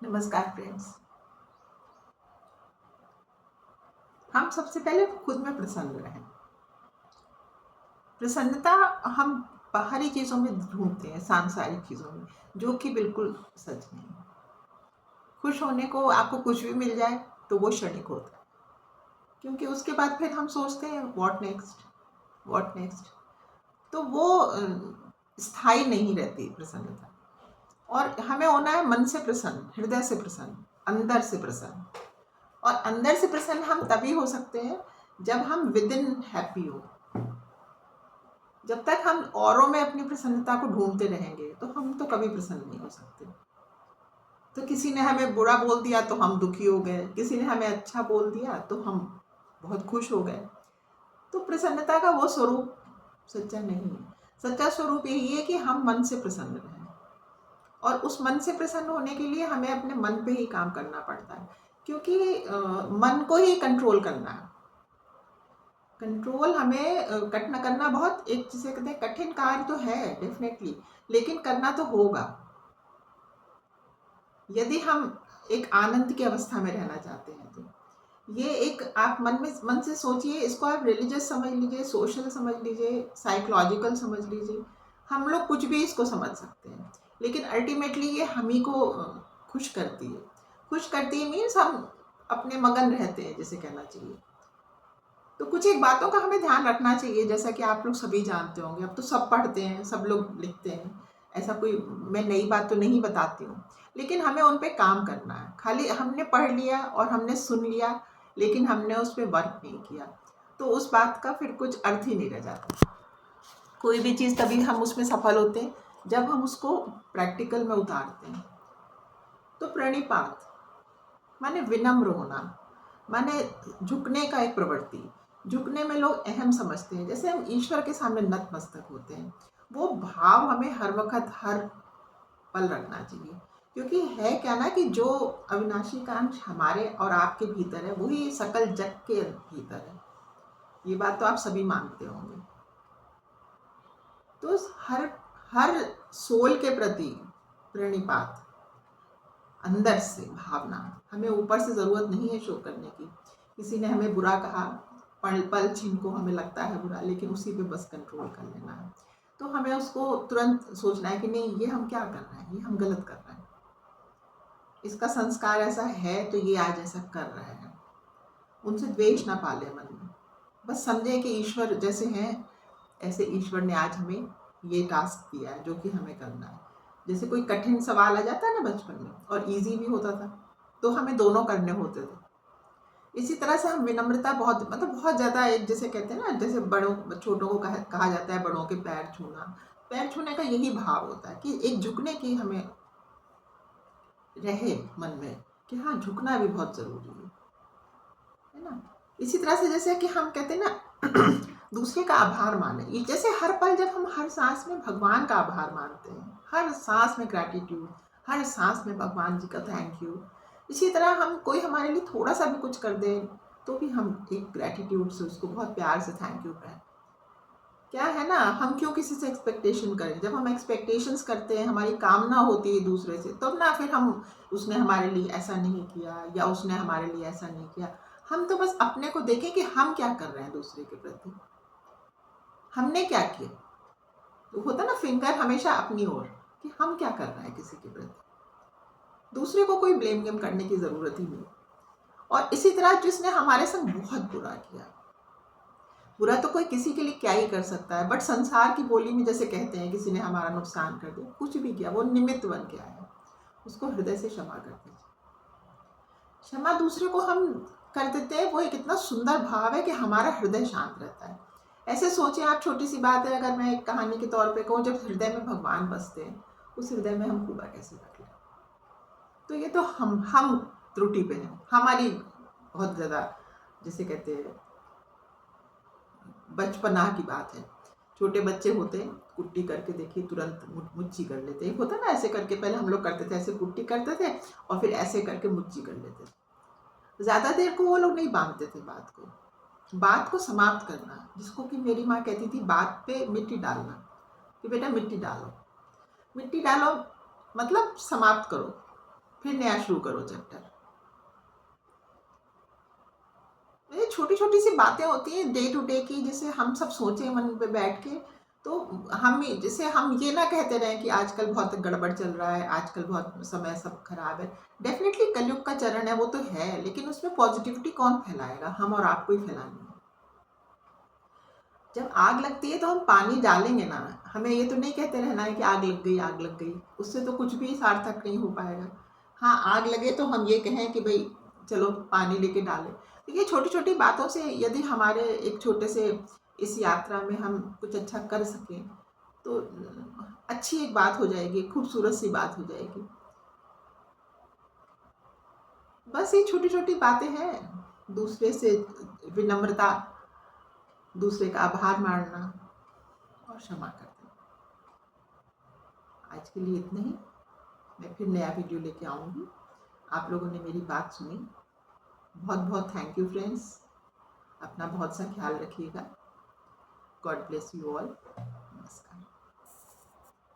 नमस्कार फ्रेंड्स। हम सबसे पहले खुद में प्रसन्न रहें। प्रसन्नता हम बाहरी चीज़ों में ढूंढते हैं, सांसारिक चीज़ों में, जो कि बिल्कुल सच नहीं है। खुश होने को आपको कुछ भी मिल जाए तो वो क्षणिक होता है, क्योंकि उसके बाद फिर हम सोचते हैं व्हाट नेक्स्ट, व्हाट नेक्स्ट। तो वो स्थायी नहीं रहती प्रसन्नता। और हमें होना है मन से प्रसन्न, हृदय से प्रसन्न, अंदर से प्रसन्न। और अंदर से प्रसन्न हम तभी हो सकते हैं जब हम विद इन हैप्पी हो। जब तक हम औरों में अपनी प्रसन्नता को ढूंढते रहेंगे तो हम तो कभी प्रसन्न नहीं हो सकते। तो किसी ने हमें बुरा बोल दिया तो हम दुखी हो गए, किसी ने हमें अच्छा बोल दिया तो हम बहुत खुश हो गए। तो प्रसन्नता का वो स्वरूप सच्चा नहीं है। सच्चा स्वरूप यही है कि हम मन से प्रसन्न रहें। और उस मन से प्रसन्न होने के लिए हमें अपने मन पे ही काम करना पड़ता है, क्योंकि मन को ही कंट्रोल करना है। कंट्रोल हमें करना बहुत, एक जिसे कहते हैं कठिन कार्य तो है डेफिनेटली, लेकिन करना तो होगा। यदि हम एक आनंद की अवस्था में रहना चाहते हैं तो ये एक, आप मन से सोचिए, इसको आप रिलीजियस समझ लीजिए, सोशल समझ लीजिए, साइकोलॉजिकल समझ लीजिए, हम लोग कुछ भी इसको समझ सकते हैं, लेकिन अल्टीमेटली ये हम ही को खुश करती है। खुश करती है मीन्स हम अपने मगन रहते हैं, जिसे कहना चाहिए। तो कुछ एक बातों का हमें ध्यान रखना चाहिए, जैसा कि आप लोग सभी जानते होंगे, अब तो सब पढ़ते हैं, सब लोग लिखते हैं। ऐसा कोई मैं नई बात तो नहीं बताती हूँ, लेकिन हमें उन पे काम करना है। खाली हमने पढ़ लिया और हमने सुन लिया, लेकिन हमने उस पर वर्क नहीं किया, तो उस बात का फिर कुछ अर्थ ही नहीं रह जाता। कोई भी चीज़ तभी हम उसमें सफल होते हैं जब हम उसको प्रैक्टिकल में उतारते हैं। तो प्रणिपात माने विनम्र होना, माने झुकने का एक प्रवृत्ति। झुकने में लोग अहम समझते हैं, जैसे हम ईश्वर के सामने नतमस्तक होते हैं। वो भाव हमें हर वक्त हर पल रखना चाहिए, क्योंकि है क्या ना कि जो अविनाशी कांच हमारे और आपके भीतर है वही सकल जग के भीतर है। ये बात तो आप सभी मानते होंगे। तो हर हर सोल के प्रति प्रणिपात, अंदर से भावना, हमें ऊपर से ज़रूरत नहीं है शो करने की। किसी ने हमें बुरा कहा, पल पल जिनको हमें लगता है बुरा, लेकिन उसी पे बस कंट्रोल कर लेना है। तो हमें उसको तुरंत सोचना है कि नहीं, ये हम क्या कर रहे हैं, ये हम गलत कर रहे हैं, इसका संस्कार ऐसा है तो ये आज ऐसा कर रहे हैं। उनसे द्वेष ना पाले मन में, बस समझे कि ईश्वर जैसे हैं ऐसे ईश्वर ने आज हमें ये टास्क दिया है जो कि हमें करना है। जैसे कोई कठिन सवाल आ जाता है ना बचपन में, और इजी भी होता था, तो हमें दोनों करने होते थे। इसी तरह से हम विनम्रता बहुत, मतलब बहुत ज़्यादा, एक जैसे कहते हैं ना, जैसे बड़ों छोटों को कहा जाता है बड़ों के पैर छूना। पैर छूने का यही भाव होता है कि एक झुकने की हमें रहे मन में कि हाँ, झुकना भी बहुत ज़रूरी है ना। इसी तरह से जैसे कि हम कहते हैं ना दूसरे का आभार माने, ये जैसे हर पल जब हम हर सांस में भगवान का आभार मानते हैं, हर सांस में ग्रैटिट्यूड, हर सांस में भगवान जी का थैंक यू। इसी तरह हम, कोई हमारे लिए थोड़ा सा भी कुछ कर दे तो भी हम एक ग्रैटिट्यूड से उसको बहुत प्यार से थैंक यू करें। क्या है ना, हम क्यों किसी से एक्सपेक्टेशन करें। जब हम एक्सपेक्टेशंस करते हैं, हमारी कामना होती है दूसरे से, तब ना फिर हम, उसने हमारे लिए ऐसा नहीं किया या उसने हमारे लिए ऐसा नहीं किया। हम तो बस अपने को देखें कि हम क्या कर रहे हैं दूसरे के प्रति, हमने क्या किया। तो होता ना फिंगर हमेशा अपनी ओर, कि हम क्या कर रहे हैं किसी के प्रति। दूसरे को कोई ब्लेम गेम करने की ज़रूरत ही नहीं। और इसी तरह जिसने हमारे संग बहुत बुरा किया, बुरा तो कोई किसी के लिए क्या ही कर सकता है, बट संसार की बोली में जैसे कहते हैं किसी ने हमारा नुकसान कर दिया, कुछ भी किया, वो निमित्त बन के आया, उसको हृदय से क्षमा कर दीजिए। क्षमा दूसरे को हम कर देते हैं, वो एक इतना सुंदर भाव है कि हमारा हृदय शांत रहता है। ऐसे सोचिए आप, छोटी सी बात है, अगर मैं एक कहानी के तौर पे कहूँ, जब हृदय में भगवान बसते हैं, उस हृदय में हम कूड़ा कैसे रख लें। तो ये तो हम त्रुटि पे हैं, हमारी बहुत ज़्यादा, जिसे कहते हैं बचपना की बात है। छोटे बच्चे होते हैं, कुट्टी करके देखिए तुरंत मुच्ची कर लेते हैं। होता ना ऐसे करके, पहले हम लोग करते थे, ऐसे कुट्टी करते थे और फिर ऐसे करके मुच्ची कर लेते थे। ज़्यादा देर को वो लोग नहीं बांधते थे बात को समाप्त करना, जिसको कि मेरी माँ कहती थी बात पे मिट्टी डालना, कि बेटा मिट्टी डालो, मिट्टी डालो, मतलब समाप्त करो। फिर नया शुरू करो चैप्टर। ये छोटी छोटी सी बातें होती हैं डे टू डे की, जैसे हम सब सोचें मन पे बैठ के, तो हम जैसे हम ये ना कहते रहे कि आजकल बहुत गड़बड़ चल रहा है, आजकल बहुत समय सब खराब है। डेफिनेटली कलयुग का चरण है, वो तो है, लेकिन उसमें पॉजिटिविटी कौन फैलाएगा? हम और आपको ही फैलानी है। जब आग लगती है तो हम पानी डालेंगे ना, हमें ये तो नहीं कहते रहना है कि आग लग गई, आग लग गई, उससे तो कुछ भी सार्थक नहीं हो पाएगा। हाँ, आग लगे तो हम ये कहें कि भाई चलो पानी लेके डालें। तो ये छोटी छोटी बातों से यदि हमारे एक छोटे से इस यात्रा में हम कुछ अच्छा कर सकें तो अच्छी एक बात हो जाएगी, खूबसूरत सी बात हो जाएगी। बस ये छोटी छोटी बातें हैं, दूसरे से विनम्रता, दूसरे का आभार मानना और क्षमा कर देना। आज के लिए इतना ही। मैं फिर नया वीडियो लेके आऊँगी। आप लोगों ने मेरी बात सुनी, बहुत बहुत थैंक यू फ्रेंड्स। अपना बहुत सा ख्याल रखिएगा। God bless you all. नमस्कार।